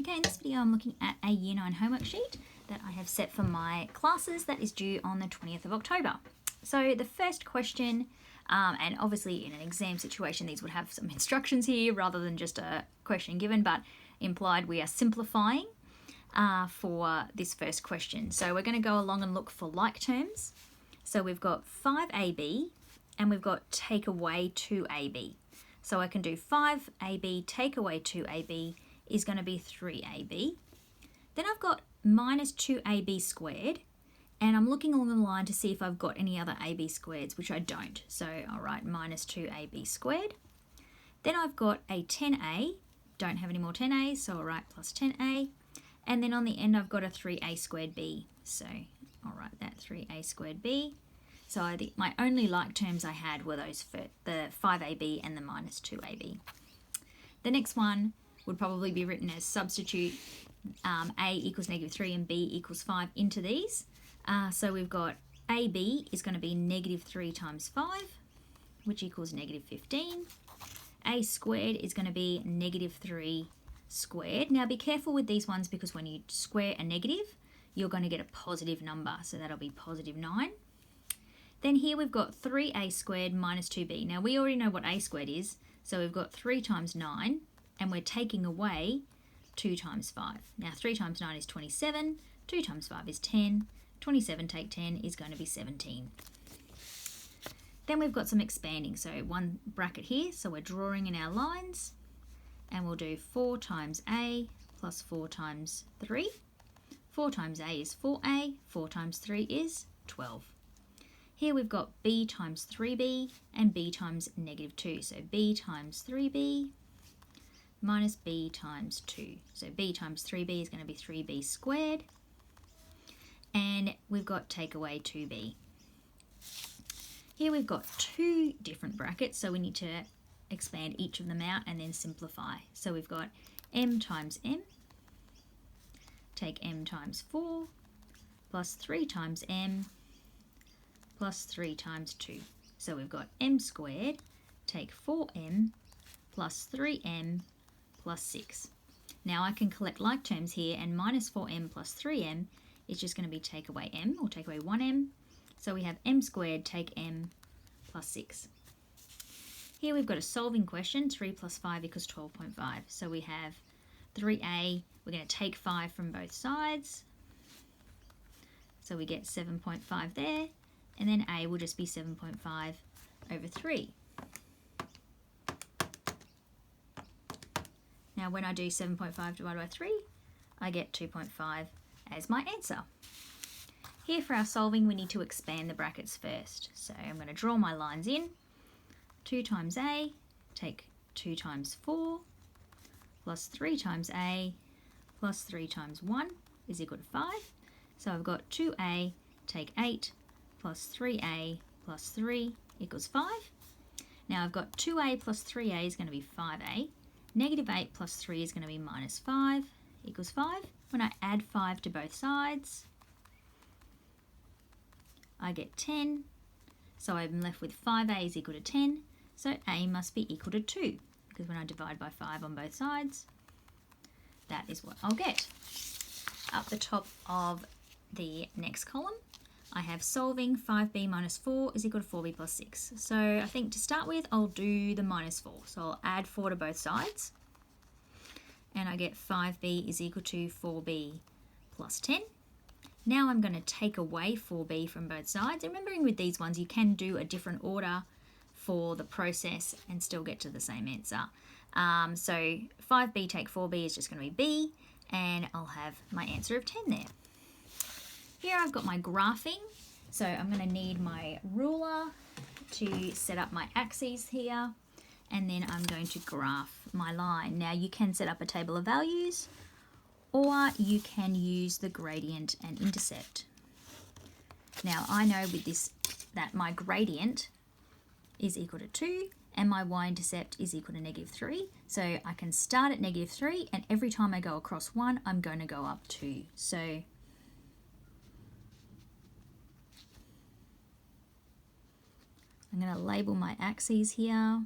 Okay, in this video I'm looking at a Year 9 homework sheet that I have set for my classes that is due on the 20th of October. So the first question, and obviously in an exam situation these would have some instructions here rather than just a question given, but implied we are simplifying for this first question. So we're going to go along and look for like terms. So we've got 5AB and we've got take away 2AB. So I can do 5AB take away 2AB is going to be 3AB. Then I've got minus 2AB squared, and I'm looking along the line to see if I've got any other AB squareds, which I don't. So I'll write minus 2AB squared. Then I've got a 10A, don't have any more 10A's, so I'll write plus 10A. And then on the end I've got a 3A squared B, so I'll write that 3A squared B. So my only like terms I had were those for the 5AB and the minus 2AB. The next one would probably be written as substitute A equals negative 3 and B equals 5 into these. So we've got AB is going to be negative 3 times 5, which equals negative 15. A squared is going to be negative 3 squared. Now be careful with these ones because when you square a negative, you're going to get a positive number. So that'll be positive 9. Then here we've got 3A squared minus 2B. Now we already know what A squared is. So we've got 3 times 9. And we're taking away 2 times 5. Now 3 times 9 is 27, 2 times 5 is 10, 27 take 10 is going to be 17. Then we've got some expanding, so one bracket here, so we're drawing in our lines, and we'll do 4 times A plus 4 times 3. 4 times A is 4A, 4 times 3 is 12. Here we've got B times 3B and B times negative 2, so B times 3B minus B times 2. So B times 3B is going to be 3B squared. And we've got take away 2B. Here we've got two different brackets, so we need to expand each of them out and then simplify. So we've got M times M, take M times 4, plus 3 times M, plus 3 times 2. So we've got M squared, take 4M, plus 3M, plus 6. Now I can collect like terms here, and minus 4m plus 3m is just going to be take away m, or take away 1m. So we have m squared take m plus 6. Here we've got a solving question, 3 plus 5 equals 12.5. So we have 3a, we're going to take 5 from both sides. So we get 7.5 there, and then a will just be 7.5 over 3. Now when I do 7.5 divided by 3, I get 2.5 as my answer. Here for our solving, we need to expand the brackets first. So I'm going to draw my lines in. 2 times A, take 2 times 4, plus 3 times A, plus 3 times 1 is equal to 5. So I've got 2A, take 8, plus 3A, plus 3 equals 5. Now I've got 2A plus 3A is going to be 5A. Negative 8 plus 3 is going to be minus 5 equals 5. When I add 5 to both sides, I get 10. So I'm left with 5a is equal to 10. So a must be equal to 2, because when I divide by 5 on both sides, that is what I'll get. Up the top of the next column, I have solving 5b minus 4 is equal to 4b plus 6. So I think to start with, I'll do the minus 4. So I'll add 4 to both sides. And I get 5b is equal to 4b plus 10. Now I'm going to take away 4b from both sides. And remembering with these ones, you can do a different order for the process and still get to the same answer. So 5b take 4b is just going to be b. And I'll have my answer of 10 there. Here I've got my graphing, so I'm going to need my ruler to set up my axes here, and then I'm going to graph my line. Now you can set up a table of values, or you can use the gradient and intercept. Now I know with this that my gradient is equal to 2 and my y-intercept is equal to negative 3. So I can start at negative 3, and every time I go across 1, I'm going to go up 2. So I'm going to label my axes here.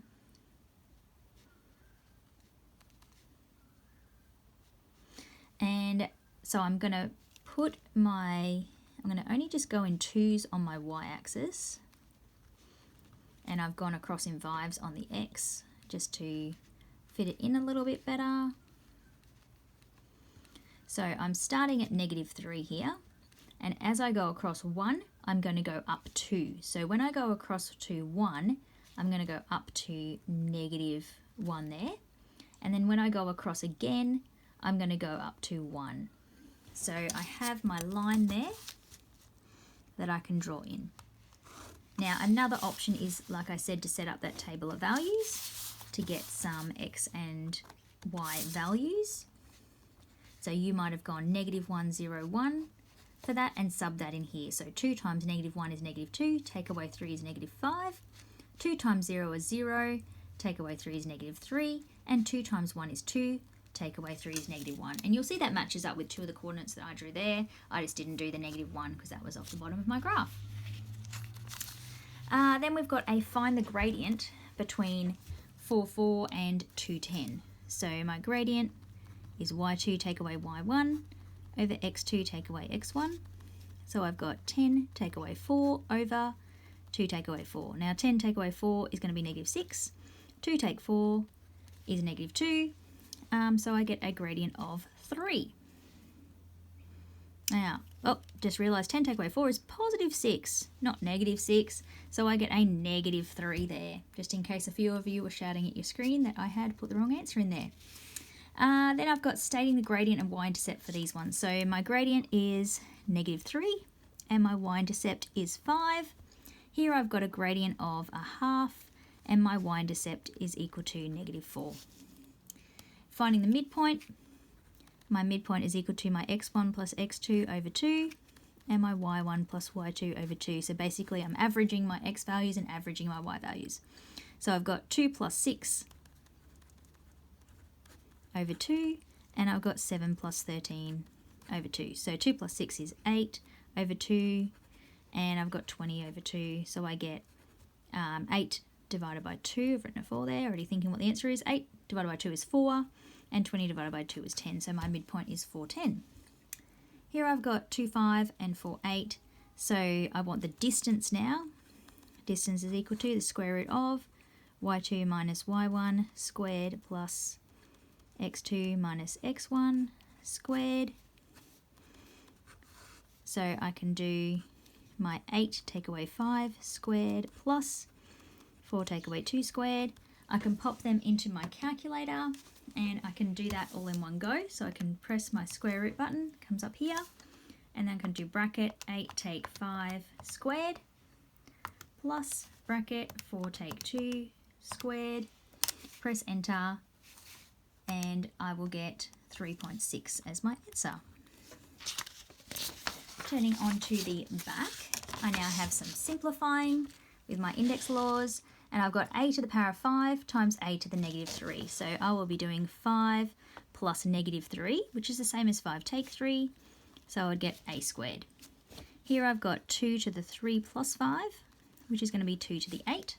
So I'm going to only just go in 2s on my y-axis, and I've gone across in 5s on the x just to fit it in a little bit better. So I'm starting at -3 here, and as I go across 1, I'm going to go up 2. So when I go across to 1, I'm going to go up to -1 there, and then when I go across again, I'm going to go up to 1. So I have my line there that I can draw in. Now another option is, like I said, to set up that table of values to get some x and y values. So you might have gone -1, 0, 1 for that and sub that in here. So 2 times -1 is -2, take away 3 is -5, 2 times 0 is 0, take away 3 is -3, and 2 times 1 is 2, take away 3 is -1. And you'll see that matches up with 2 of the coordinates that I drew there. I just didn't do the -1 because that was off the bottom of my graph. Then we've got a find the gradient between 4, 4 and 2, 10. So my gradient is y2 take away y1 over x2 take away x1. So I've got 10 take away 4 over 2 take away 4. Now 10 take away 4 is going to be -6. 2 take 4 is -2. So I get a gradient of 3. Now, just realised 10 take away 4 is +6, not -6. So I get a -3 there, just in case a few of you were shouting at your screen that I had put the wrong answer in there. Then I've got stating the gradient and y-intercept for these ones. So my gradient is -3 and my y-intercept is 5. Here I've got a gradient of 1/2 and my y-intercept is equal to -4. Finding the midpoint, my midpoint is equal to my x1 plus x2 over 2 and my y1 plus y2 over 2. So basically I'm averaging my x values and averaging my y values. So I've got 2 plus 6 over 2, and I've got 7 plus 13 over 2. So 2 plus 6 is 8 over 2, and I've got 20 over 2. So I get 8 divided by 2. I've written a 4 there, already thinking what the answer is. 8 divided by 2 is 4, and 20 divided by 2 is 10. So my midpoint is 410. Here I've got 2, 5 and 4, 8. So I want the distance now. Distance is equal to the square root of y2 minus y1 squared plus x2 minus x1 squared. So I can do my 8 take away 5 squared plus 4 take away 2 squared. I can pop them into my calculator and I can do that all in one go. So I can press my square root button, comes up here, and then I can do bracket 8 take 5 squared plus bracket 4 take 2 squared, press enter, and I will get 3.6 as my answer. Turning on to the back, I now have some simplifying with my index laws, and I've got a to the power of 5 times a to the -3. So I will be doing 5 plus -3, which is the same as 5 take 3, so I would get a squared. Here I've got 2 to the 3 plus 5, which is going to be 2 to the 8.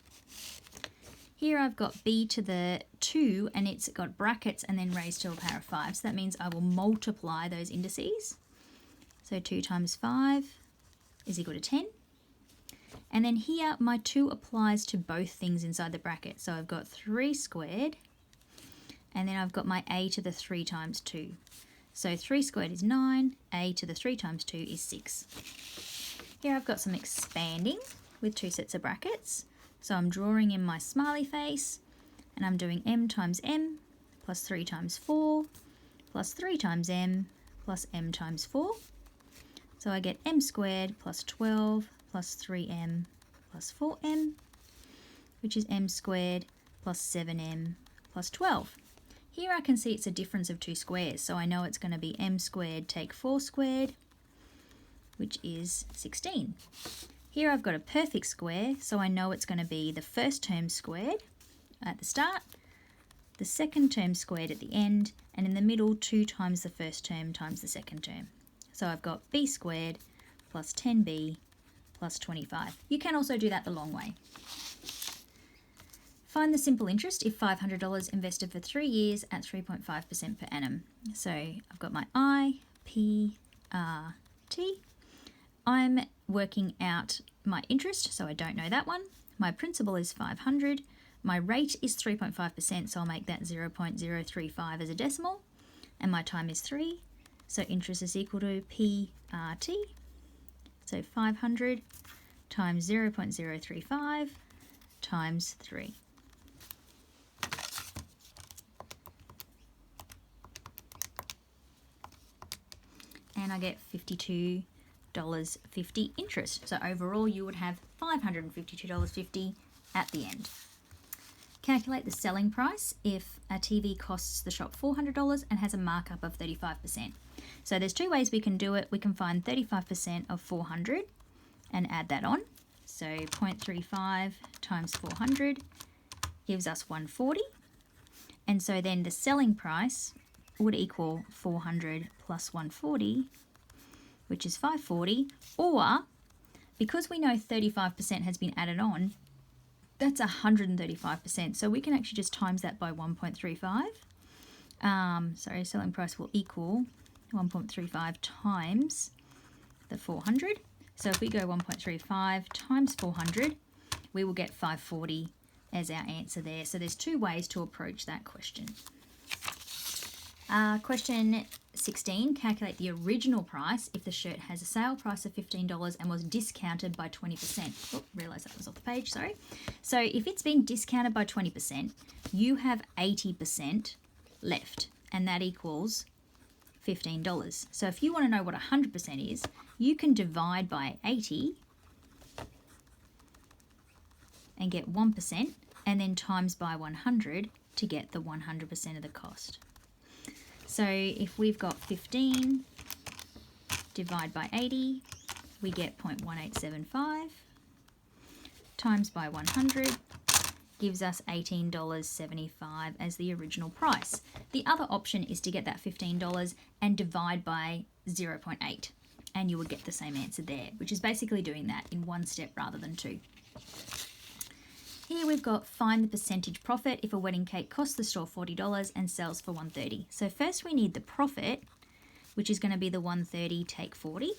Here I've got b to the 2, and it's got brackets and then raised to the power of 5. So that means I will multiply those indices. So 2 times 5 is equal to 10. And then here my 2 applies to both things inside the bracket. So I've got 3 squared, and then I've got my a to the 3 times 2. So 3 squared is 9, a to the 3 times 2 is 6. Here I've got some expanding with 2 sets of brackets. So I'm drawing in my smiley face, and I'm doing m times m plus 3 times 4 plus 3 times m plus m times 4. So I get m squared plus 12 plus 3m plus 4m, which is m squared plus 7m plus 12. Here I can see it's a difference of 2 squares, so I know it's going to be m squared take 4 squared, which is 16. Here I've got a perfect square, so I know it's going to be the first term squared at the start, the second term squared at the end, and in the middle 2 times the first term times the second term. So I've got b squared plus 10b plus 25. You can also do that the long way. Find the simple interest if $500 invested for 3 years at 3.5% per annum. So I've got my I PRT. I'm working out my interest, so I don't know that one. My principal is 500. My rate is 3.5%, so I'll make that 0.035 as a decimal. And my time is 3, so interest is equal to PRT. So 500 times 0.035 times 3. And I get $52.50 interest. So overall you would have $552.50 at the end. Calculate the selling price if a TV costs the shop $400 and has a markup of 35%. So there's two ways we can do it. We can find 35% of 400 and add that on. So 0.35 times 400 gives us 140. And so then the selling price would equal 400 plus 140, which is 540. Or, because we know 35% has been added on, that's 135%. So we can actually just times that by 1.35. Sorry, selling price will equal 1.35 times the 400. So if we go 1.35 times 400, we will get 540 as our answer there. So there's two ways to approach that question. Question 16, calculate the original price if the shirt has a sale price of $15 and was discounted by 20%. Oh, realised that was off the page, sorry. So if it's been discounted by 20%, you have 80% left, and that equals $15. So if you want to know what 100% is, you can divide by 80 and get 1%, and then times by 100 to get the 100% of the cost. So if we've got 15, divide by 80, we get 0.1875, times by 100, gives us $18.75 as the original price. The other option is to get that $15 and divide by 0.8, and you would get the same answer there, which is basically doing that in one step rather than two. Here we've got find the percentage profit if a wedding cake costs the store $40 and sells for $130. So first we need the profit, which is going to be the $130 take 40.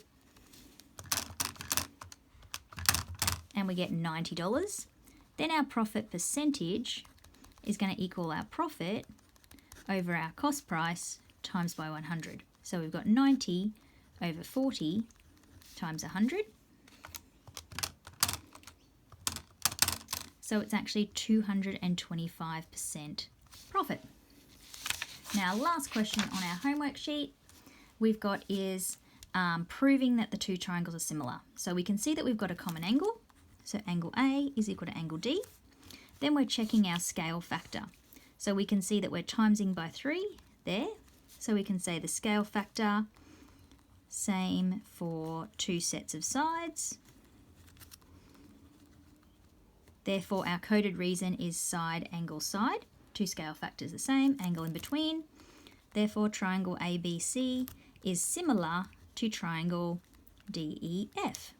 And we get $90. Then our profit percentage is going to equal our profit over our cost price times by 100. So we've got 90 over 40 times 100. So it's actually 225% profit. Now, last question on our homework sheet we've got is proving that the two triangles are similar. So we can see that we've got a common angle. So angle A is equal to angle D. Then we're checking our scale factor. So we can see that we're timesing by 3 there. So we can say the scale factor, same for two sets of sides. Therefore, our coded reason is side, angle, side. Two scale factors the same, angle in between. Therefore, triangle ABC is similar to triangle DEF.